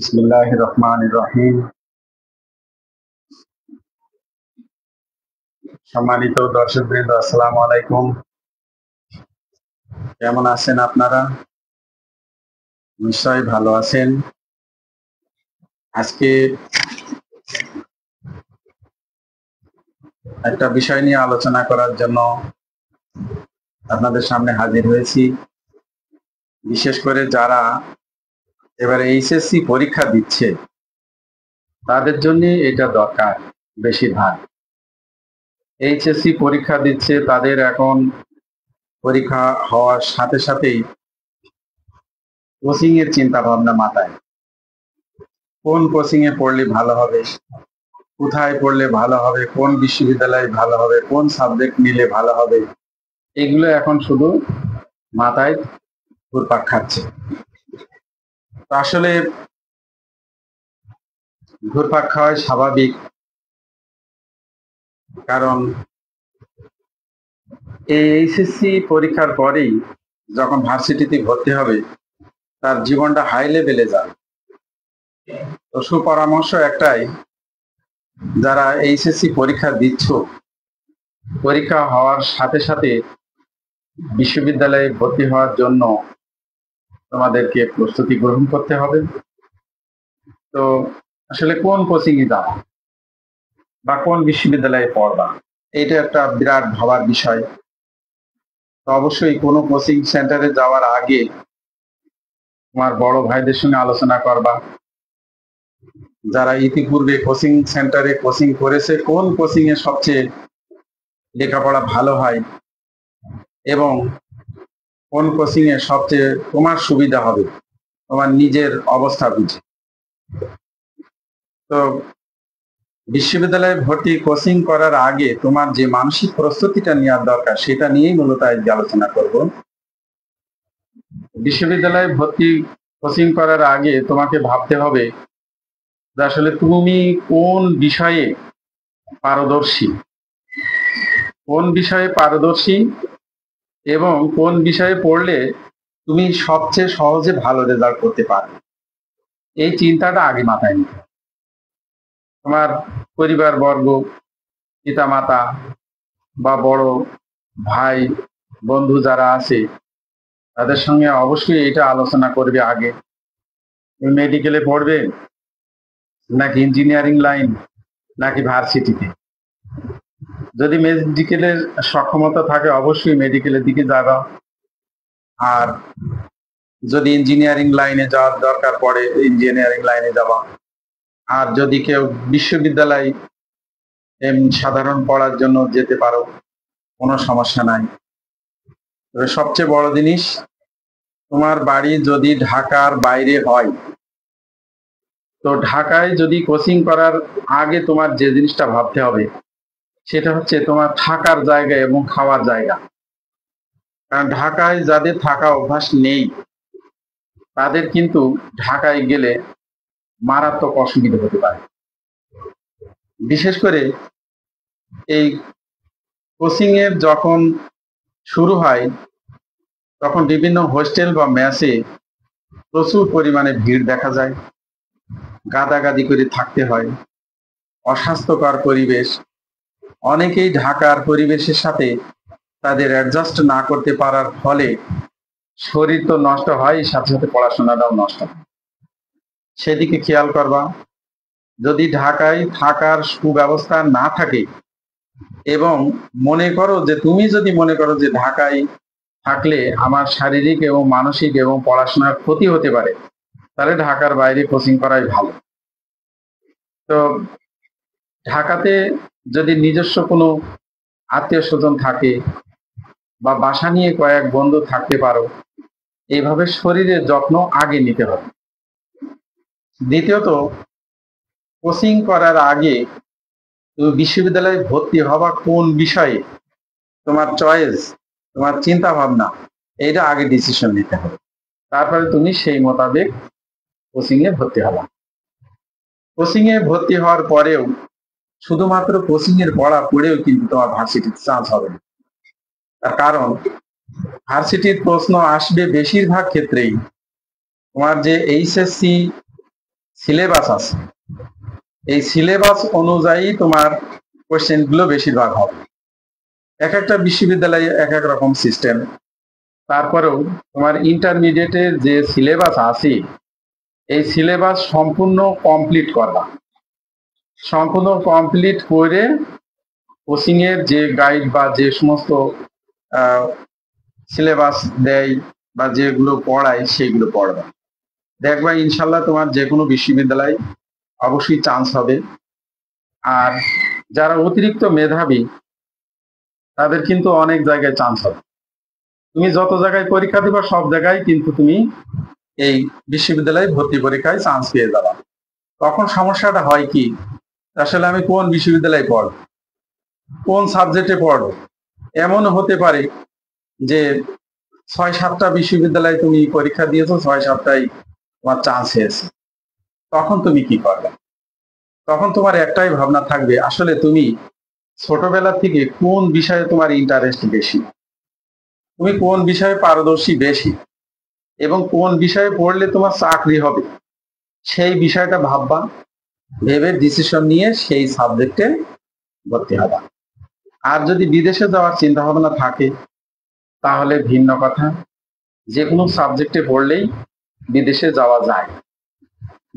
বিসমিল্লাহির রহমানির রহিম। সম্মানিত দর্শকবৃন্দ, আসসালামু আলাইকুম। কেমন আছেন আপনারা? নিশ্চয়ই ভালো আছেন। আজকে একটা বিষয় নিয়ে আলোচনা করার জন্য আপনাদের সামনে হাজির হয়েছি। বিশেষ করে যারা এবারে এইচএসসি পরীক্ষা দিচ্ছে তাদের জন্য এটা দরকার। বেশিরভাগ এইচএসসি পরীক্ষা দিচ্ছে, তাদের এখন পরীক্ষা হওয়ার সাথে সাথেই কোচিং এর চিন্তা ভাবনা মাথায়। কোন কোচিং এ পড়লে ভালো হবে, কোথায় পড়লে ভালো হবে, কোন বিশ্ববিদ্যালয়ে ভালো হবে, কোন সাবজেক্ট নিলে ভালো হবে, এগুলো এখন শুধু মাথায় ঘুরপাক খাচ্ছে। তো আসলে ঘুরপাক খাওয়াই স্বাভাবিক, কারণ এই এইচএসসি পরীক্ষার পরেই যখন ভার্সিটিতে ভর্তি হবে তার জীবনটা হাই লেভেলে যাবে। তো সুপরামর্শ একটাই, যারা এইচএসসি পরীক্ষা দিচ্ছ, পরীক্ষা হওয়ার সাথে সাথে বিশ্ববিদ্যালয়ে ভর্তি হওয়ার জন্য তোমাদেরকে প্রস্তুতি গ্রহণ করতে হবে। তো আসলে কোন কোচিং এ যাবা বা কোন বিশ্ববিদ্যালয়ে পড়বা, এটা একটা বিরাট ভাবার বিষয়। তো অবশ্যই কোনো কোচিং সেন্টারে যাওয়ার আগে তোমার বড় ভাইদের সঙ্গে আলোচনা করবা, যারা ইতিপূর্বে কোচিং সেন্টারে কোচিং করেছে, কোন কোচিং এ সবচেয়ে লেখাপড়া ভালো হয় এবং কোন কোচিং এ সবচেয়ে তোমার সুবিধা হবে তোমার নিজের অবস্থা বুঝে। তো বিশ্ববিদ্যালয়ে ভর্তি কোচিং করার আগে তোমার যে মানসিক প্রস্তুতিটা নেওয়ার দরকার, সেটা নিয়েই মূলত আজকে আলোচনা করব। বিশ্ববিদ্যালয়ে ভর্তি কোচিং করার আগে তোমাকে ভাবতে হবে যে আসলে তুমি কোন বিষয়ে পারদর্শী, কোন বিষয়ে পারদর্শী এবং কোন বিষয়ে পড়লে তুমি সবচেয়ে সহজে ভালো রেজাল্ট করতে পারবে। এই চিন্তাটা আগে মাথায় নিতে হবে। তোমার পরিবার বর্গ, পিতা মাতা বা বড় ভাই বন্ধু যারা আছে, তাদের সঙ্গে অবশ্যই এটা আলোচনা করবে আগে। তুমি মেডিকেলে পড়বে নাকি ইঞ্জিনিয়ারিং লাইন নাকি ভার্সিটিতে। যদি মেডিকেলের সক্ষমতা থাকে অবশ্যই মেডিকেলের দিকে যাবা, আর যদি ইঞ্জিনিয়ারিং লাইনে যাওয়ার দরকার পড়ে ইঞ্জিনিয়ারিং লাইনে যাবা। আর যদি কেউ বিশ্ববিদ্যালয় সাধারণ পড়ার জন্য যেতে পারো, কোনো সমস্যা নাই। তবে সবচেয়ে বড় জিনিস, তোমার বাড়ি যদি ঢাকার বাইরে হয়, তো ঢাকায় যদি কোচিং করার আগে তোমার যে জিনিসটা ভাবতে হবে সেটা হচ্ছে তোমার থাকার জায়গা এবং খাওয়ার জায়গা। কারণ ঢাকায় যাদের থাকা অভ্যাস নেই তাদের কিন্তু ঢাকায় গেলে মারাত্মক অসুবিধা হতে পারে। বিশেষ করে এই কোচিং এর যখন শুরু হয় তখন বিভিন্ন হোস্টেল বা মেসে প্রচুর পরিমাণে ভিড় দেখা যায়, গাদাগাদি করে থাকতে হয়, অস্বাস্থ্যকর পরিবেশ। অনেকেই ঢাকার পরিবেশের সাথে তাদের অ্যাডজাস্ট না করতে পারার ফলে শরীর তো নষ্ট হয়, সাথে সাথে পড়াশোনাটাও নষ্ট হয়। সেদিকে খেয়াল করবা। যদি ঢাকায় থাকার সুব্যবস্থা না থাকে এবং তুমি মনে করো যে ঢাকায় থাকলে আমার শারীরিক এবং মানসিক এবং পড়াশোনার ক্ষতি হতে পারে, তাহলে ঢাকার বাইরে কোচিং করাই ভালো। তো ঢাকাতে যদি নিজস্ব কোনো আত্মীয় স্বজন থাকে বা বাসা নিয়ে কয়েক বন্ধু থাকতে পারো, এইভাবে শরীরের যত্ন আগে নিতে হবে। দ্বিতীয়ত, কোচিং করার আগে তুমি বিশ্ববিদ্যালয়ে ভর্তি হবা কোন বিষয়ে, তোমার চয়েস, তোমার চিন্তা ভাবনা, এইটা আগে ডিসিশন নিতে হবে। তারপরে তুমি সেই মোতাবেক কোচিং এ ভর্তি হবা। কোচিং এ ভর্তি হওয়ার পরেও শুধুমাত্র কোচিং এর পড়া পড়েও কিন্তু তোমার ভার্সিটিতে চান্স হবে না। তার কারণ ভার্সিটির প্রশ্ন আসবে বেশিরভাগ ক্ষেত্রেই তোমার যে এইচএসসি সিলেবাস আছে, এই সিলেবাস অনুযায়ী তোমার কোশ্চেন গুলো বেশিরভাগ হবে। এক একটা বিশ্ববিদ্যালয়ে এক এক রকম সিস্টেম। তারপরেও তোমার ইন্টারমিডিয়েটের যে সিলেবাস আছে, এই সিলেবাস সম্পূর্ণ কমপ্লিট করবা। সম্পূর্ণ কমপ্লিট করে কোচিং এর যে গাইড বা যে সমস্ত সিলেবাস দেয় বা যেগুলো পড়ায় সেগুলো পড়বা। দেখবা ইনশাল্লাহ তোমার যে কোনো বিশ্ববিদ্যালয় অবশ্যই চান্স হবে। আর যারা অতিরিক্ত মেধাবী তাদের কিন্তু অনেক জায়গায় চান্স হবে। তুমি যত জায়গায় পরীক্ষা দিবা সব জায়গায় কিন্তু তুমি এই বিশ্ববিদ্যালয়ে ভর্তি পরীক্ষায় চান্স পেয়ে যাবা। তখন সমস্যাটা হয় কি, আসলে আমি কোন বিশ্ববিদ্যালয়ে পড়ব, কোন সাবজেক্টে পড়ব। এমন হতে পারে যে 6-7টা বিশ্ববিদ্যালয়ে তুমি পরীক্ষা দিয়েছো, 6-7টাই তোমার চান্স হয়েছে। তখন তুমি কি করবে? তখন তোমার একটাই ভাবনা থাকবে, আসলে তুমি ছোটবেলা থেকে কোন বিষয়ে তোমার ইন্টারেস্ট বেশি, তুমি কোন বিষয়ে পারদর্শী বেশি, এবং কোন বিষয়ে পড়লে তোমার চাকরি হবে, সেই বিষয়টা ভাববা। ভেবে ডিসিশন নিয়ে সেই সাবজেক্টে ভর্তি হবা। আর যদি বিদেশে যাওয়ার চিন্তা ভাবনা থাকে তাহলে ভিন্ন কথা, যে কোনো সাবজেক্টে পড়লেই বিদেশে যাওয়া যায়।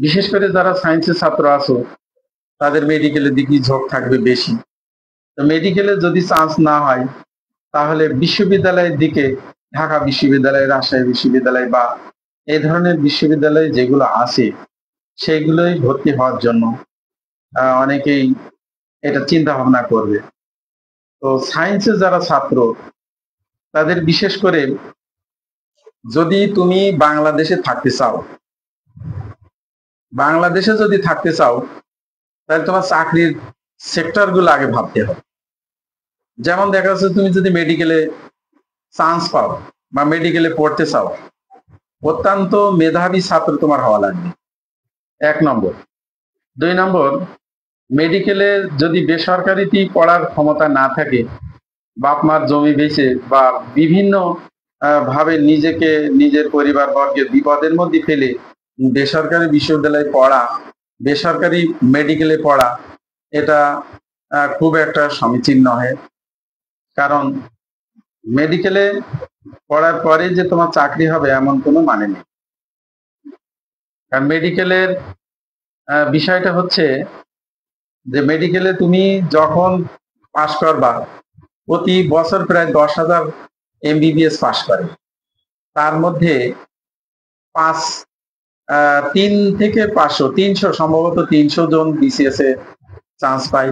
বিশেষ করে যারা সায়েন্সের ছাত্র আছো তাদের মেডিকেলের দিকে ঝোঁক থাকবে বেশি। তো মেডিকেলে যদি চান্স না হয় তাহলে বিশ্ববিদ্যালয়ের দিকে, ঢাকা বিশ্ববিদ্যালয়, রাজশাহী বিশ্ববিদ্যালয় বা এই ধরনের বিশ্ববিদ্যালয় যেগুলো আছে সেইগুলোই ভর্তি হওয়ার জন্য অনেকেই এটা চিন্তা ভাবনা করবে। তো সায়েন্সের যারা ছাত্র তাদের বিশেষ করে, যদি তুমি বাংলাদেশে থাকতে চাও, বাংলাদেশে যদি থাকতে চাও তাহলে তোমার চাকরির সেক্টর গুলো আগে ভাবতে হবে। যেমন দেখা যাচ্ছে তুমি যদি মেডিকেলে চান্স পাও বা মেডিকেলে পড়তে চাও, অত্যন্ত মেধাবী ছাত্র তোমার হওয়া লাগবে, 1 নম্বর। 2 নম্বর, মেডিকেলে যদি বেসরকারিতে পড়ার ক্ষমতা না থাকে, বাপ মার জমি বেচে বা বিভিন্ন ভাবে নিজেকে নিজের পরিবার বর্গের বিপদের মধ্যে ফেলে বেসরকারি বিশ্ববিদ্যালয়ে পড়া, বেসরকারি মেডিকেলে পড়া, এটা খুব একটা সমীচীন নয়। কারণ মেডিকেলে পড়ার পরে যে তোমার চাকরি হবে এমন কোনো মানে নেই। কারণ মেডিকেলের বিষয়টা হচ্ছে যে মেডিকেলে তুমি যখন পাশ করবা, প্রতি বছর প্রায় 10,000 MBBS পাশ করে। তার মধ্যে 3 থেকে 500, 300, সম্ভবত 300 জন BCS এ চান্স পায়।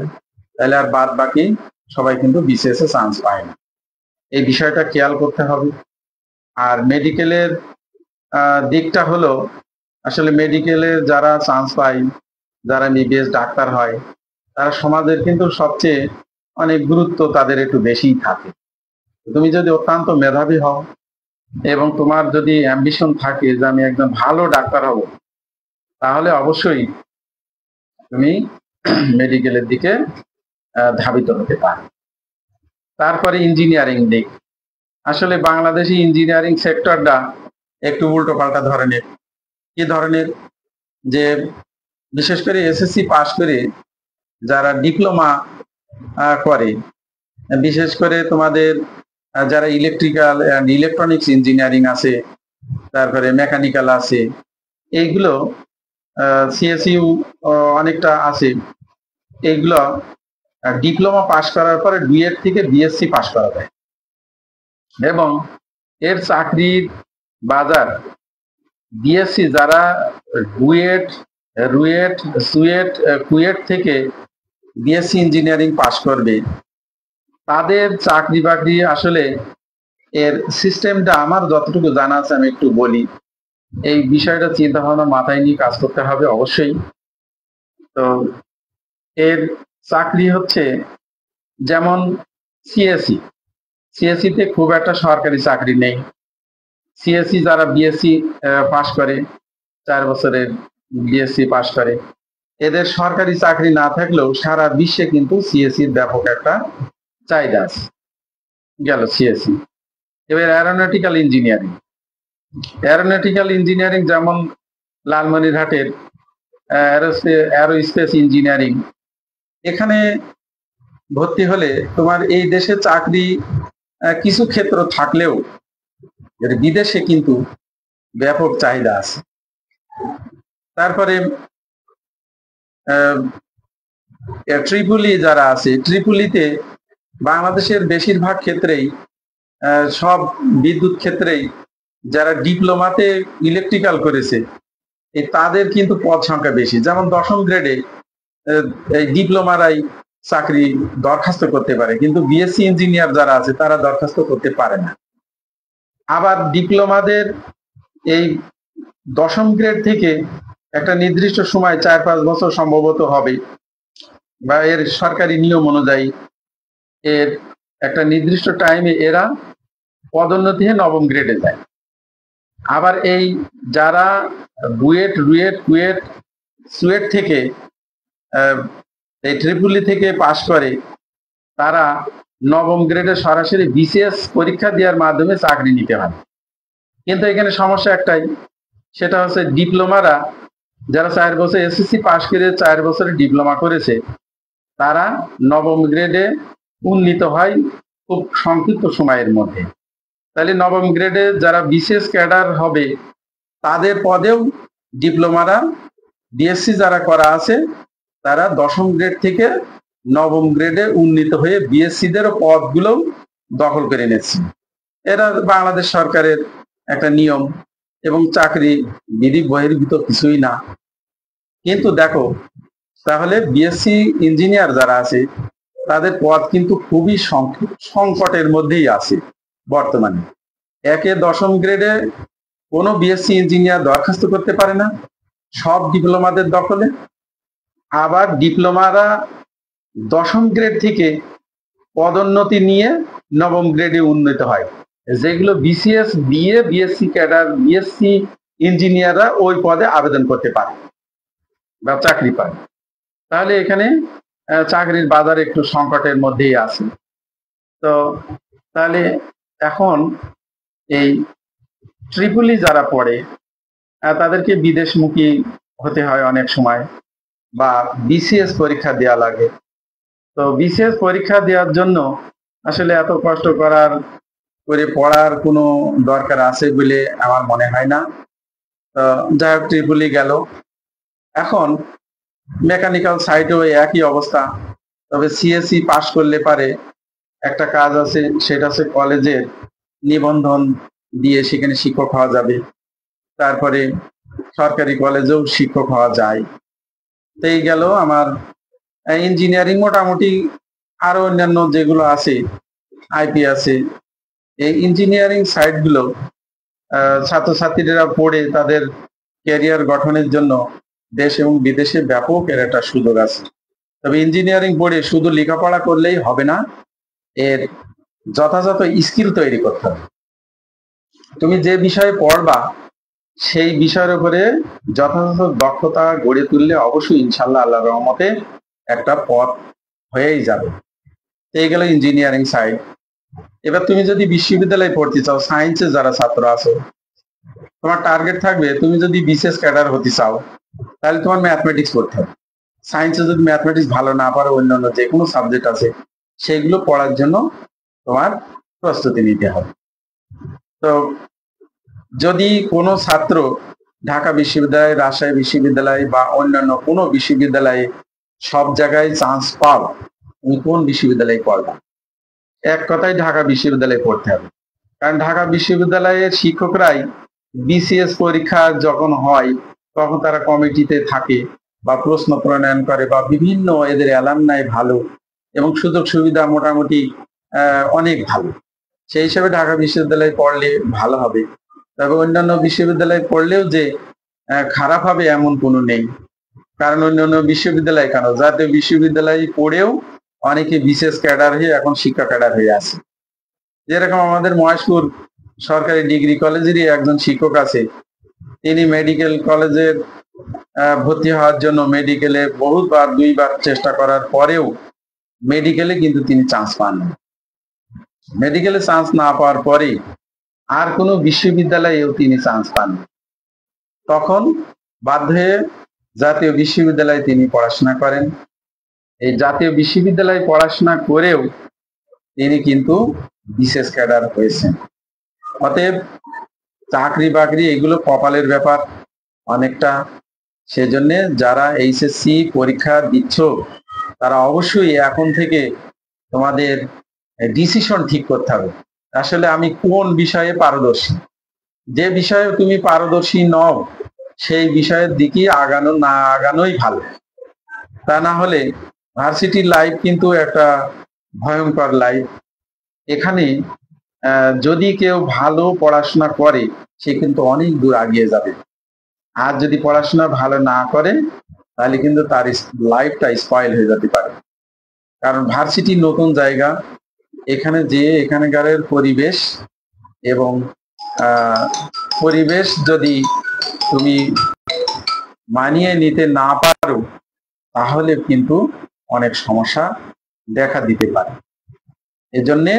তাহলে আর বাদ বাকি সবাই কিন্তু BCS এ চান্স পায় না। এই বিষয়টা খেয়াল করতে হবে। আর মেডিকেলের দিকটা হলো, আসলে মেডিকেলের যারা চান্স পায়, যারা MBBS ডাক্তার হয়, তারা সমাজের কিন্তু সবচেয়ে অনেক গুরুত্ব তাদের একটু বেশিই থাকে। তুমি যদি অত্যন্ত মেধাবী হও এবং তোমার যদি অ্যাম্বিশন থাকে যে আমি একজন ভালো ডাক্তার হব, তাহলে অবশ্যই তুমি মেডিকেলের দিকে ধাবিত হতে পারো। তারপরে ইঞ্জিনিয়ারিং দিক, আসলে বাংলাদেশি ইঞ্জিনিয়ারিং সেক্টরটা একটু উল্টো পাল্টা ধরনের। কি ধরনের? যে বিশেষ করে SSC পাশ করে যারা ডিপ্লোমা করে, বিশেষ করে তোমাদের যারা ইলেকট্রিক্যাল অ্যান্ড ইলেকট্রনিক্স ইঞ্জিনিয়ারিং আছে, তারপরে মেকানিক্যাল আছে, এইগুলো CSU অনেকটা আছে, এইগুলো ডিপ্লোমা পাশ করার পরে ডুয়েট থেকে BSc পাশ করা যায়। এবং এর চাকরির বাজার, BSc যারা কুয়েট থেকে BSc ইঞ্জিনিয়ারিং পাশ করবে, তাদের চাকরি বাকরি আসলে এর সিস্টেমটা আমার যতটুকু জানা আছে আমি একটু বলি। এই বিষয়টা চিন্তা ভাবনা মাথায় নিয়ে কাজ করতে হবে অবশ্যই। তো এর চাকরি হচ্ছে যেমন CSE তে খুব একটা সরকারি চাকরি নেই। CSE যারা BSc পাশ করে, 4 বছরের BSc পাশ করে, এদের সরকারি চাকরি না থাকলেও সারা বিশ্বে কিন্তু CSEর ব্যাপক একটা চাহিদা আছে। গেল CSE। এবার অ্যারোনটিক্যাল ইঞ্জিনিয়ারিং যেমন লালমনিরহাটের অ্যারোস্পেস ইঞ্জিনিয়ারিং, এখানে ভর্তি হলে তোমার এই দেশে চাকরি কিছু ক্ষেত্র থাকলেও এর বিদেশে কিন্তু ব্যাপক চাহিদা আছে। তারপরে ট্রিপুলি যারা আছে, ট্রিপুলিতে বাংলাদেশের বেশিরভাগ ক্ষেত্রেই সব বিদ্যুৎ ক্ষেত্রেই যারা ডিপ্লোমাতে ইলেকট্রিক্যাল করেছে তাদের কিন্তু পদ সংখ্যা বেশি। যেমন 10ম গ্রেডে এই ডিপ্লোমারাই চাকরি দরখাস্ত করতে পারে, কিন্তু বিএসসি ইঞ্জিনিয়ার যারা আছে তারা দরখাস্ত করতে পারে না। আবার ডিপ্লোমাদের এই 10ম গ্রেড থেকে একটা নির্দিষ্ট সময় 4-5 বছর সম্ভবত হবে, বা এর সরকারি নিয়ম অনুযায়ী এর একটা নির্দিষ্ট টাইমে এরা পদোন্নতি হয়ে 9ম গ্রেডে যায়। আবার এই যারা বুয়েট, রুয়েট, কুয়েট, সুয়েট থেকে এই ট্রিপুলি থেকে পাশ করে তারা 9ম গ্রেডে সরাসরি বিসিএস পরীক্ষা দেওয়ার মাধ্যমে চাকরি নিতে হয়। কিন্তু এখানে সমস্যা একটাই, সেটা হচ্ছে ডিপ্লোমারা যারা 4 বছর এসএসসি পাশ করে 4 বছরের ডিপ্লোমা করেছে তারা 9ম গ্রেডে উন্নীত হয় খুব সংক্ষিপ্ত সময়ের মধ্যে। তাহলে 9ম গ্রেডে যারা বিসিএস ক্যাডার হবে তাদের পদেও ডিপ্লোমারা, বিএসসি যারা করা আছে তারা 10ম গ্রেড থেকে 9ম গ্রেডে উন্নীত হয়ে বিএসসিদের পদগুলো দখল করে নিচ্ছে। এরা বাংলাদেশ সরকারের একটা নিয়ম এবং চাকরি বিধি বহির্ভূত কিছুই না। কিন্তু দেখো, তাহলে বিএসসি ইঞ্জিনিয়ার যারা আছে তাদের পদ কিন্তু খুবই সংকটের মধ্যেই আছে বর্তমানে। 10ম গ্রেডে কোনো বিএসসি ইঞ্জিনিয়ার দরখাস্ত করতে পারে না, সব ডিপ্লোমাদের দখলে। আবার ডিপ্লোমারা 10ম গ্রেড থেকে পদোন্নতি নিয়ে 9ম গ্রেডে উন্নীত হয়, যেগুলো বিসিএস দিয়ে বিএসসি ক্যাডার, বিএসসি ইঞ্জিনিয়াররা ওই পদে আবেদন করতে পারে বা চাকরি পায়। তাহলে এখানে চাকরির বাজার একটু সংকটের মধ্যেই আছে। তো তাহলে এখন এই ট্রিপুলি যারা পড়ে তাদেরকে বিদেশমুখী হতে হয় অনেক সময়, বা বিসিএস পরীক্ষা দেওয়া লাগে। তো বিসিএস পরীক্ষা দেওয়ার জন্য আসলে এত কষ্ট করে পড়ার কোনো দরকার আছে বলে আমার মনে হয় না। তো যাই হোক, ট্রিপুলি গেল। এখন মেকানিক্যাল সাইডেও একই অবস্থা, তবে সিএসসি পাশ করলে পারে একটা কাজ আছে, সেটা হচ্ছে কলেজের নিবন্ধন দিয়ে সেখানে শিক্ষক হওয়া যাবে। তারপরে সরকারি কলেজেও শিক্ষক হওয়া যায়। তো এই গেল আমার ইঞ্জিনিয়ারিং। মোটামুটি আরো অন্যান্য যেগুলো আছে, আইপি আছে, এই ইঞ্জিনিয়ারিং সাইটগুলো ছাত্রছাত্রীরা পড়ে তাদের ক্যারিয়ার গঠনের জন্য দেশ এবং বিদেশে ব্যাপক এর একটা সুযোগ আছে। তবে ইঞ্জিনিয়ারিং পড়ে শুধু লেখাপড়া করলেই হবে না, এর যথাযথ স্কিল তৈরি করতে হবে। তুমি যে বিষয়ে পড়বা সেই বিষয়ের উপরে যথাযথ দক্ষতা গড়ে তুললে অবশ্যই ইনশাল্লাহ আল্লাহর রহমতে একটা পথ হয়েই যাবে। এই গেল ইঞ্জিনিয়ারিং সাইড। এবার তুমি যদি বিশ্ববিদ্যালয়ে পড়তে চাও, সায়েন্সে যারা ছাত্র আছো, তোমার টার্গেট থাকবে তুমি যদি বিসিএস ক্যাডার হতে চাও তাহলে তোমার ম্যাথমেটিক্স পড়তে হবে। সায়েন্সে যদি ম্যাথমেটিক্স ভালো না পারো, অন্যান্য যে কোনো সাবজেক্ট আছে সেগুলো পড়ার জন্য তোমার প্রস্তুতি নিতে হবে। তো যদি কোনো ছাত্র ঢাকা বিশ্ববিদ্যালয়, রাজশাহী বিশ্ববিদ্যালয় বা অন্যান্য কোনো বিশ্ববিদ্যালয়ে সব জায়গায় চান্স পাও, তুমি কোন বিশ্ববিদ্যালয়ে পড়বা? এক কথায় ঢাকা বিশ্ববিদ্যালয়ে পড়তে হবে। কারণ ঢাকা বিশ্ববিদ্যালয়ের শিক্ষকরাই বিসিএস পরীক্ষা যখন হয় তখন তারা কমিটিতে থাকে বা প্রশ্ন প্রণয়ন করে, বা বিভিন্ন এদের অ্যালামনাই ভালো এবং সুযোগ সুবিধা মোটামুটি অনেক ভালো। সেই হিসাবে ঢাকা বিশ্ববিদ্যালয়ে পড়লে ভালো হবে। তবে অন্যান্য বিশ্ববিদ্যালয়ে পড়লেও যে খারাপ হবে এমন কোনো নেই। কারণ অন্যান্য বিশ্ববিদ্যালয় কেন, জাতীয় বিশ্ববিদ্যালয়ে পড়েও অনেকে বিশেষ ক্যাডার হয়ে এখন শিক্ষা ক্যাডার হয়ে আছে। যেরকম আমাদের মহেশপুর সরকারি ডিগ্রি কলেজেরই একজন শিক্ষক আছে, তিনি মেডিকেল কলেজের ভর্তি হওয়ার জন্য মেডিকেলে বহুবার 2বার চেষ্টা করার পরেও মেডিকেলে কিন্তু তিনি চান্স পান না। মেডিকেলে চান্স না পাওয়ার পরে আর কোনো বিশ্ববিদ্যালয়েও তিনি চান্স পান। তখন বাধ্য হয়ে জাতীয় বিশ্ববিদ্যালয়ে তিনি পড়াশোনা করেন। এই জাতীয় বিশ্ববিদ্যালয়ে পড়াশোনা করেও তিনি কিন্তু বিশেষ ক্যাডার হয়েছেন। অতএব চাকরি বাকরি এগুলো কপালের ব্যাপার অনেকটা। সেজন্য যারা এইচএসসি পরীক্ষা দিচ্ছ তারা অবশ্যই এখন থেকে তোমাদের ডিসিশন ঠিক করতে হবে, আসলে আমি কোন বিষয়ে পারদর্শী। যে বিষয়ে তুমি পারদর্শী নও সেই বিষয়ের দিকে আগানো না আগানোই ভালো। তা না হলে ভার্সিটির লাইফ কিন্তু একটা ভয়ঙ্কর লাইফ। এখানে যদি কেউ ভালো পড়াশোনা করে সে কিন্তু অনেক দূর এগিয়ে যাবে, আর যদি পড়াশোনা ভালো না করে তাহলে কিন্তু তার লাইফটা স্পয়েল হয়ে যেতে পারে। কারণ ভার্সিটি নতুন জায়গা, এখানে যে এখানকার পরিবেশ এবং পরিবেশ যদি তুমি মানিয়ে নিতে না পারো তাহলে কিন্তু অনেক সমস্যা দেখা দিতে পারে। এজন্যে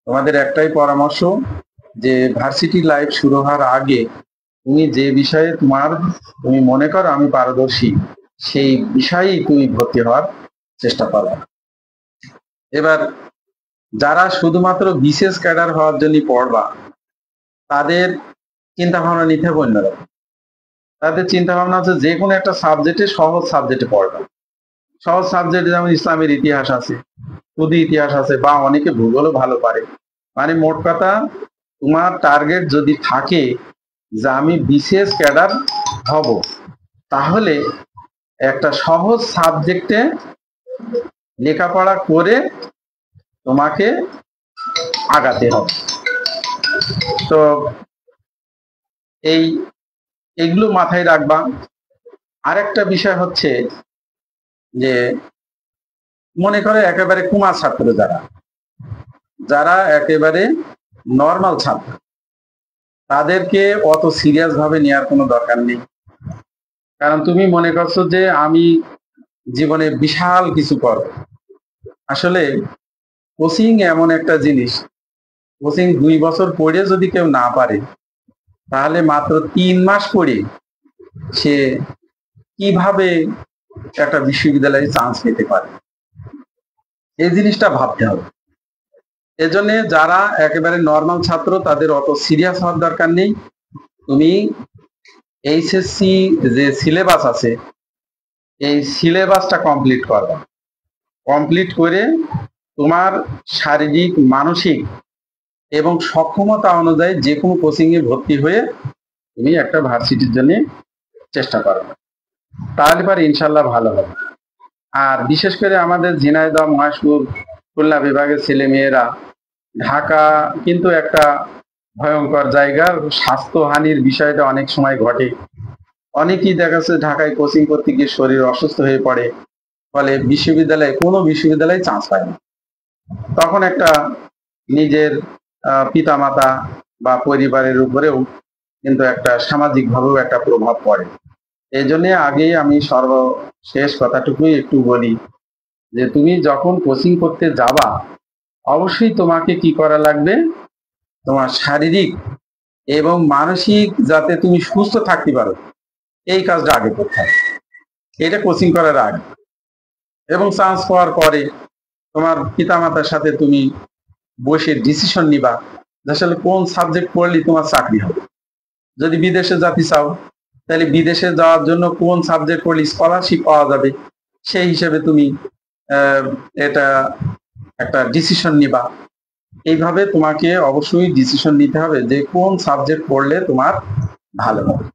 তোমাদের একটাই পরামর্শ যে ভার্সিটি লাইফ শুরু হওয়ার আগে তুমি যে বিষয়ে তুমি মনে করো আমি পারদর্শী সেই বিষয়েই তুমি ভর্তি হওয়ার চেষ্টা করো। এবার যারা শুধুমাত্র বিশেষ ক্যাডার হওয়ার জন্য পড়বা তাদের চিন্তা ভাবনা নিতে হবে অন্যরকম। তাদের চিন্তা ভাবনা হচ্ছে যে কোনো একটা সাবজেক্টে সহজ সাবজেক্টে পড়বা। সহজ সাবজেক্টে যেমন ইসলামের ইতিহাস আছে, সুদি ইতিহাস আছে, বা অনেকে ভূগোলও ভালো পারে। মানে মোট কথা তোমার টার্গেট যদি থাকে যে আমি বিশেষ ক্যাডার হব তাহলে একটা সহজ সাবজেক্টে লেখাপড়া করে তোমাকে আগাতে হবে। তো এইগুলো মাথায় রাখবা। আরেকটা বিষয় হচ্ছে যে মনে করে একেবারে কুমার ছাত্র যারা একেবারে নর্মাল ছাত্র তাদেরকে অত সিরিয়াস ভাবে নেওয়ার কোনো দরকার নেই। কারণ তুমি মনে করছো যে আমি জীবনে বিশাল কিছু করব। আসলে কোচিং এমন একটা জিনিস, কোচিং 2 বছর পড়ে যদি কেউ না পারে তাহলে মাত্র 3 মাস পড়ে সে কিভাবে একটা বিশ্ববিদ্যালয়ে চান্স পেতে পারে, এই জিনিসটা ভাবতে হবে। এজন্য যারা একেবারে নর্মাল ছাত্র তাদের অত সিরিয়াস হওয়ার দরকার নেই। তুমি এইচএসসি যে সিলেবাস আছে এই সিলেবাসটা কমপ্লিট করবা। কমপ্লিট করে তোমার শারীরিক, মানসিক এবং সক্ষমতা অনুযায়ী যে কোনো কোচিং এ ভর্তি হয়ে তুমি একটা ভার্সিটির জন্য চেষ্টা করবে, তাহলে পরে ইনশাল্লাহ ভালো হবে। আর বিশেষ করে আমাদের ঝিনাইদহ, মহেশপুর, খুলনা বিভাগের ছেলে মেয়েরা, ঢাকা কিন্তু একটা ভয়ঙ্কর জায়গা, স্বাস্থ্যহানির বিষয়টা অনেক সময় ঘটে। অনেকেই দেখা যাচ্ছে ঢাকায় কোচিং করতে গিয়ে শরীর অসুস্থ হয়ে পড়ে, ফলে কোনো বিশ্ববিদ্যালয়ে চান্স পায় না। তখন একটা নিজের পিতামাতা বা পরিবারের উপরেও কিন্তু একটা সামাজিকভাবেও একটা প্রভাব পড়ে। এই জন্য আগেই আমি সর্বশেষ কথাটুকুই একটু বলি যে তুমি যখন কোচিং করতে যাবা অবশ্যই তোমাকে কি করা লাগবে, তোমার শারীরিক এবং মানসিক যাতে তুমি সুস্থ থাকতে পারো এই কাজটা আগে করতে হবে, এটা কোচিং করার আগে। এবং চান্স পাওয়ার পরে তোমার পিতামাতার সাথে তুমি বসে ডিসিশন নিবা আসলে কোন সাবজেক্ট পড়লে তোমার চাকরি হবে। যদি বিদেশে যেতে চাও তাহলে বিদেশে যাওয়ার জন্য কোন সাবজেক্ট পড়লে স্কলারশিপ পাওয়া যাবে, সেই হিসেবে তুমি এটা একটা ডিসিশন নিবা। এইভাবে তোমাকে অবশ্যই ডিসিশন নিতে হবে যে কোন সাবজেক্ট পড়লে তোমার ভালো হবে।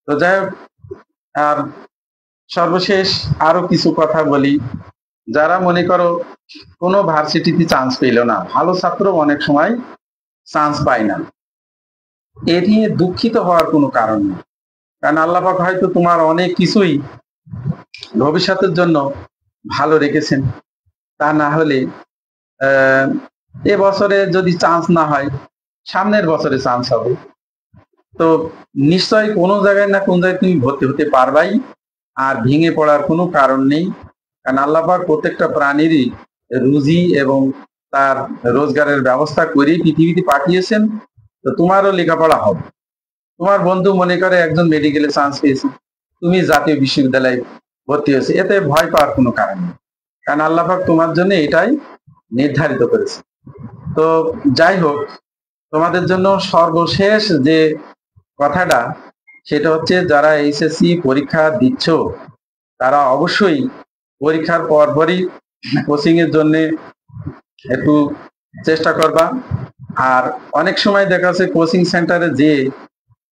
তো যাই হোক, আর সর্বশেষ আরো কিছু কথা বলি। যারা মনে করো কোনো ভার্সিটিতে চান্স পেল না, ভালো ছাত্র অনেক সময় চান্স পায় না, এ নিয়ে দুঃখিত হওয়ার কোনো কারণ নেই। কারণ আল্লাহ পাক হয়তো তোমার অনেক কিছুই ভবিষ্যতের জন্য ভালো রেখেছেন। তা না হলে এবছরে যদি চান্স না হয় সামনের বছরে চান্স হবে। তো নিশ্চয়ই কোনো জায়গায় না কোন জায়গায় তুমি ভর্তি হতে পারবাই, আর ভেঙে পড়ার কোনো কারণ নেই। কারণ আল্লাহ পাক প্রত্যেকটা প্রাণীরই রুজি এবং তার রোজগারের ব্যবস্থা করেই পৃথিবীতে পাঠিয়েছেন। তো তোমারও লেখাপড়া হবে। তোমার বন্ধু মনে করে একজন মেডিকেলে চান্স পেয়েছে, তুমি জাতীয় বিশ্ববিদ্যালয়ে ভর্তি হয়েছে, এতে ভয় পাওয়ার কোনো কারণ নেই, কারণ আল্লাহ পাক তোমার জন্য এটাই নির্ধারিত করেছে। তো যাই হোক, তোমাদের জন্য সর্বশেষ যে কথাটা সেটা হচ্ছে, যারা এইচএসসি পরীক্ষা দিচ্ছ তারা অবশ্যই পরীক্ষার পরপরই কোচিং এর জন্য একটু চেষ্টা করবা। আর অনেক সময় দেখা যাচ্ছে কোচিং সেন্টারে যে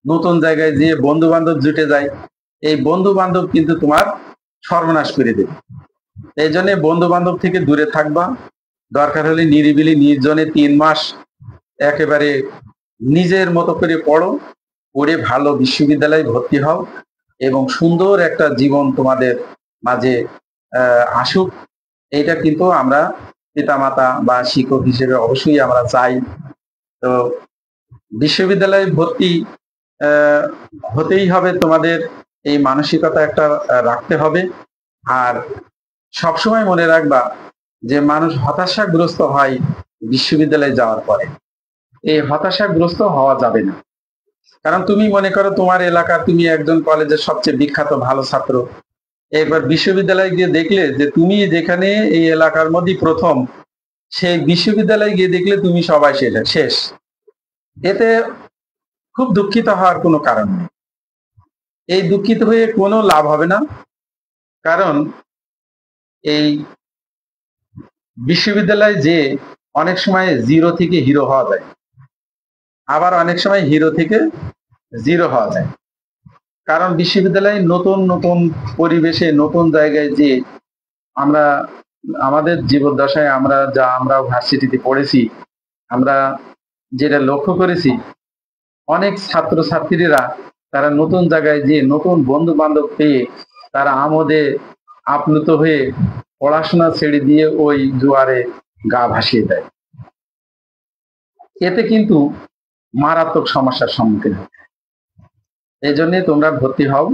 নতুন জায়গায় যে বন্ধু বান্ধব জুটে যায়, এই বন্ধু বান্ধব কিন্তু তোমার সর্বনাশ করে দেবে। এই জন্য বন্ধু বান্ধব থেকে দূরে থাকবা। দরকার হলে নিরিবিলি নির্জনে 3 মাস একেবারে নিজের মতো করে পড়ো, পড়ে ভালো বিশ্ববিদ্যালয়ে ভর্তি হও এবং সুন্দর একটা জীবন তোমাদের মাঝে আসুক। এইটা কিন্তু আমরা পিতামাতা বা শিক্ষক হিসেবে অবশ্যই আমরা চাই। তো বিশ্ববিদ্যালয়ে ভর্তি হতেই হবে, তোমাদের এই মানসিকতা একটা রাখতে হবে। আর সবসময় মনে রাখবা যে মানুষ হতাশাগ্রস্ত হয় বিশ্ববিদ্যালয়ে যাওয়ার পরে, এই হতাশাগ্রস্ত হওয়া যাবে না। কারণ তুমি মনে করো তোমার এলাকার তুমি একজন কলেজের সবচেয়ে বিখ্যাত ভালো ছাত্র, একবার বিশ্ববিদ্যালয়ে গিয়ে দেখলে যে তুমি যেখানে এই এলাকার মধ্যে প্রথম, সেই বিশ্ববিদ্যালয়ে গিয়ে দেখলে তুমি সবাই শেষ। এতে খুব দুঃখিত হওয়ার কোনো কারণ নেই। এই দুঃখিত হয়ে কোনো লাভ হবে না, কারণ এই বিশ্ববিদ্যালয়ে যে অনেক সময় জিরো থেকে হিরো হওয়া যায়, আবার অনেক সময় হিরো থেকে জিরো হওয়া যায়। কারণ বিশ্ববিদ্যালয়ে নতুন নতুন পরিবেশে নতুন জায়গায় যে আমরা আমাদের জীবদ্দশায় আমরা ভার্সিটিতে পড়েছি, আমরা যেটা লক্ষ্য করেছি, অনেক ছাত্রছাত্রীরা তারা নতুন জায়গায় যে নতুন বন্ধু বান্ধব পেয়ে তারা আমোদে আপ্লুত হয়ে পড়াশোনা ছেড়ে দিয়ে ওই জোয়ারে গা ভাসিয়ে দেয়। এতে কিন্তু মারাত্মক সমস্যার সম্মুখীন হয়। এই জন্য তোমরা ভর্তি হও,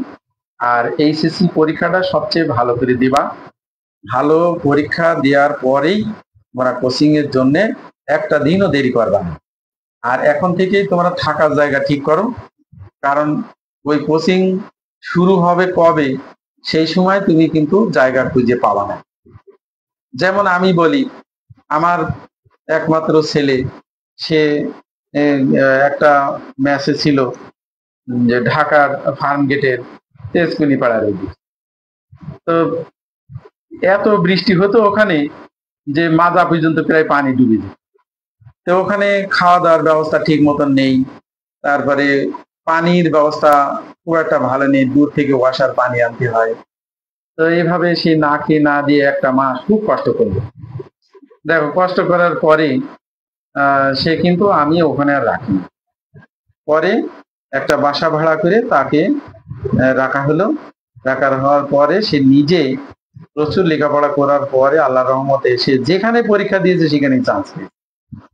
আর এইচএসসি পরীক্ষাটা সবচেয়ে ভালো করে দিবা। ভালো পরীক্ষা দেওয়ার পরেই তোমরা কোচিং এর জন্য একটা দিনও দেরি করবা না। আর এখন থেকেই তোমরা থাকার জায়গা ঠিক করো, কারণ ওই কোচিং শুরু হবে কবে সেই সময় তুমি কিন্তু জায়গা খুঁজে পাবা না। যেমন আমি বলি, আমার একমাত্র ছেলে, সে একটা ম্যাচে ছিল যে ঢাকার ফার্ম গেটের তেজকুনি পাড়ার ওদিকে। তো এত বৃষ্টি হতো ওখানে যে মাজা পর্যন্ত প্রায় পানি ডুবে যেত। তো ওখানে খাওয়া দাওয়ার ব্যবস্থা ঠিক মতন নেই, তারপরে পানির ব্যবস্থা খুব একটা ভালো নেই, দূর থেকে ওয়াসার পানি আনতে হয়। তো এইভাবে সে না খেয়ে না দিয়ে একটা মাস খুব কষ্ট করলো। দেখো, কষ্ট করার পরে সে কিন্তু আমি ওখানে আর রাখি, পরে একটা বাসা ভাড়া করে তাকে রাখা হলো। রাখা হওয়ার পরে সে নিজে প্রচুর লেখাপড়া করার পরে আল্লাহর রহমতে সে যেখানে পরীক্ষা দিয়েছে সেখানেই চান্স পেয়েছে।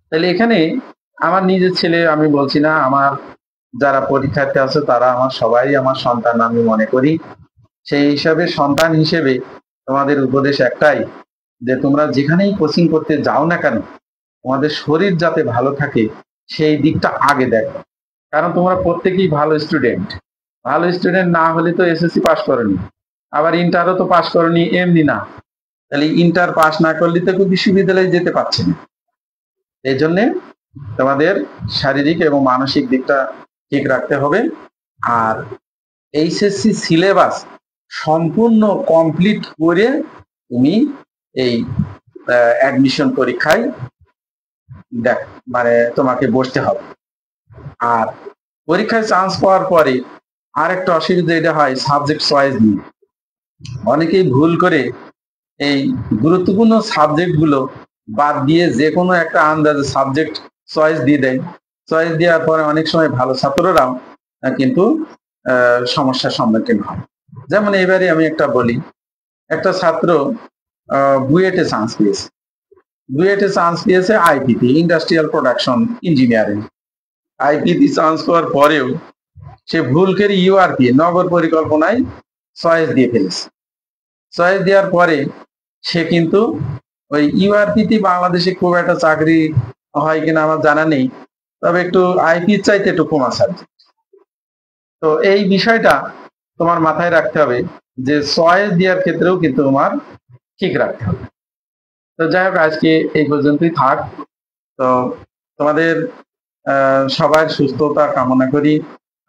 তাহলে এখানে আমার নিজের ছেলে আমি বলছি না, আমার যারা পরীক্ষার্থী আছে তারা আমার সবাই আমার সন্তান আমি মনে করি। সেই হিসাবে সন্তান হিসেবে তোমাদের উপদেশ একটাই, যে তোমরা যেখানেই কোচিং করতে যাও না কেন, তোমাদের শরীর যাতে ভালো থাকে সেই দিকটা আগে দেখো। কারণ তোমরা প্রত্যেকেই ভালো স্টুডেন্ট, ভালো স্টুডেন্ট না হলে তো এসএসসি পাস করনি, আবার ইন্টারও তো পাস করনি এমনি না, তাহলে ইন্টার পাস না করলে তো বিশ্ববিদ্যালয়ে যেতে পারছে না। এই জন্য তোমাদের শারীরিক এবং মানসিক দিকটা ঠিক রাখতে হবে। আর এইচএসসি সিলেবাস সম্পূর্ণ কমপ্লিট করে তুমি এই অ্যাডমিশন পরীক্ষায় মানে তোমাকে বসতে হবে। আর পরীক্ষায় চান্স পাওয়ার পরে আরেকটা অসুবিধা এটা হয়, সাবজেক্ট চয়েস নিয়ে অনেকেই ভুল করে এই গুরুত্বপূর্ণ সাবজেক্ট গুলো বাদ দিয়ে যে কোনো একটা আন্দাজে সাবজেক্ট চয়েস দিয়ে দেয়। চয়েস দেওয়ার পরে অনেক সময় ভালো ছাত্ররাও কিন্তু সমস্যার সম্মুখীন হয়। যেমন এবারে আমি একটা বলি, একটা ছাত্র বুয়েটে চান্স পেয়েছে, বুয়েটে চান্স পেয়েছে আইপিতে, ইন্ডাস্ট্রিয়াল প্রোডাকশন ইঞ্জিনিয়ারিং। আইপিতে চান্স পাওয়ার পরেও সে ভুল করে ইউআরপি নগর পরিকল্পনায় চয়েস দিয়ে ফেলেছে। চয়েস দেওয়ার পরে সে কিন্তু ওই ইউআরপিতে বাংলাদেশে খুব একটা চাকরি হয় কিনা আমার জানা নেই, তবে একটু আইপির চাইতে একটু কমা সাবজেক্ট। তো এই বিষয়টা তোমার মাথায় রাখতে হবে যে চয়েস দেওয়ার ক্ষেত্রেও কিন্তু তোমার ঠিক রাখতে হবে। তো যাই হোক, আজকে এই পর্যন্তই থাক। তো তোমাদের সবার সুস্থতা কামনা করি,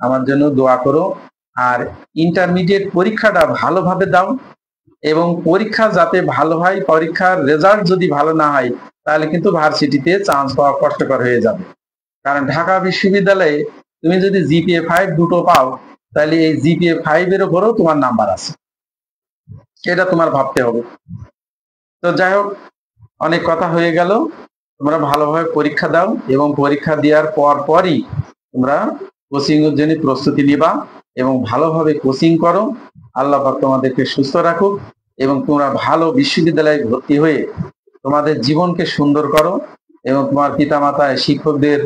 আমার জন্য দোয়া করো। আর ইন্টারমিডিয়েট পরীক্ষাটা ভালোভাবে দাও, এবং পরীক্ষা যাতে ভালো হয়, পরীক্ষার রেজাল্ট যদি ভালো না হয় তাহলে কিন্তু ভার্সিটিতে চান্স পাওয়া কষ্টকর হয়ে যাবে। কারণ ঢাকা বিশ্ববিদ্যালয়ে তুমি যদি জিপিএ 5 দুটো পাও, তাহলে এই জিপিএ 5 এর উপরেও তোমার নাম্বার আছে, এটা তোমার ভাবতে হবে। তো যাই হোক, অনেক কথা হয়ে গেল। তোমরা ভালোভাবে পরীক্ষা দাও, এবং পরীক্ষা দেওয়ার পরই তোমরা কোচিং এর জন্য প্রস্তুতি নিবা, এবং ভালোভাবে কোচিং করো। আল্লাহ পাক তোমাদেরকে সুস্থ রাখুক, এবং তোমরা ভালো বিশ্ববিদ্যালয়ে ভর্তি হয়ে তোমাদের জীবনকে সুন্দর করো, এবং তোমার পিতামাতা শিক্ষকদের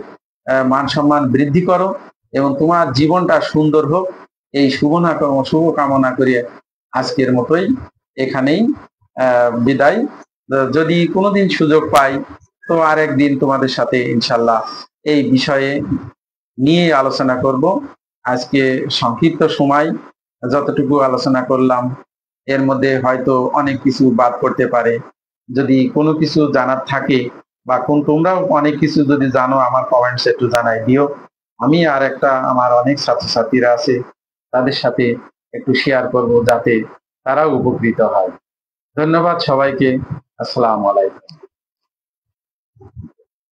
মান সম্মান বৃদ্ধি করো, এবং তোমার জীবনটা সুন্দর হোক। এই শুভ কামনা করে আজকের মতোই এখানেই বিদায়। যদি কোনোদিন সুযোগ পাই তো আরেকদিন তোমাদের সাথে ইনশাল্লাহ এই বিষয়ে নিয়ে আলোচনা করব। আজকে সংক্ষিপ্ত সময় যতটুকু আলোচনা করলাম, এর মধ্যে হয়তো অনেক কিছু বাদ করতে পারে। যদি কোনো কিছু জানার থাকে, বা তোমরাও অনেক কিছু যদি জানো, আমার কমেন্টস একটু জানাই দিও। আমি আর আমার অনেক ছাত্রছাত্রীরা আছে, তাদের সাথে একটু শেয়ার করব, যাতে তারাও উপকৃত হয়। ধন্যবাদ সবাইকে। আসসালামু আলাইকুম।